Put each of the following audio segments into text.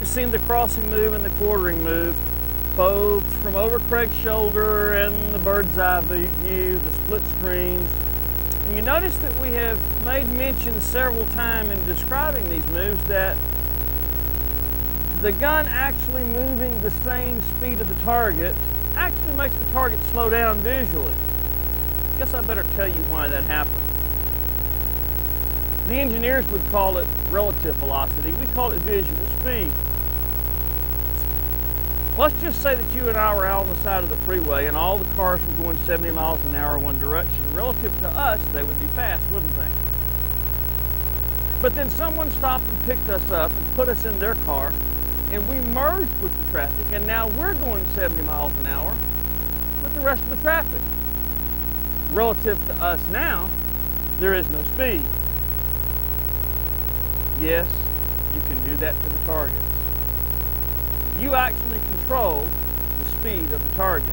You've seen the crossing move and the quartering move, both from over Craig's shoulder and the bird's eye view, the split screens. And you notice that we have made mention several times in describing these moves that the gun actually moving the same speed of the target actually makes the target slow down visually. Guess I better tell you why that happens. The engineers would call it relative velocity. We call it visual speed. Let's just say that you and I were out on the side of the freeway and all the cars were going 70 miles an hour one direction. Relative to us, they would be fast, wouldn't they? But then someone stopped and picked us up and put us in their car, and we merged with the traffic, and now we're going 70 miles an hour with the rest of the traffic. Relative to us now, there is no speed. Yes, you can do that to the targets. You actually control the speed of the target.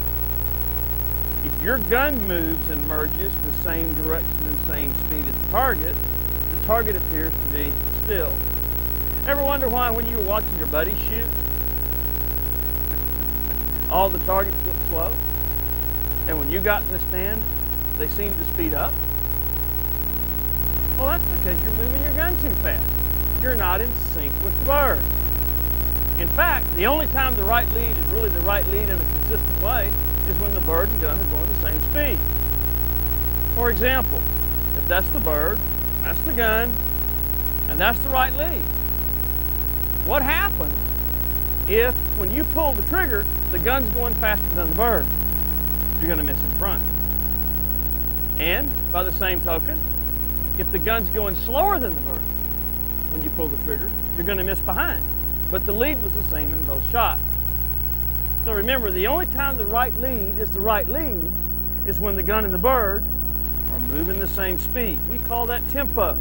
If your gun moves and merges the same direction and same speed as the target appears to be still. Ever wonder why when you were watching your buddies shoot, all the targets looked slow? And when you got in the stand, they seemed to speed up? Well, that's because you're moving your gun too fast. You're not in sync with the bird. In fact, the only time the right lead is really the right lead in a consistent way is when the bird and gun are going the same speed. For example, if that's the bird, that's the gun, and that's the right lead. What happens if, when you pull the trigger, the gun's going faster than the bird? You're going to miss in front. And, by the same token, if the gun's going slower than the bird, when you pull the trigger, you're going to miss behind. But the lead was the same in both shots. So remember, the only time the right lead is the right lead is when the gun and the bird are moving the same speed. We call that tempo.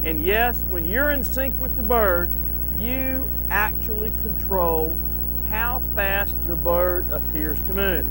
And yes, when you're in sync with the bird, you actually control how fast the bird appears to move.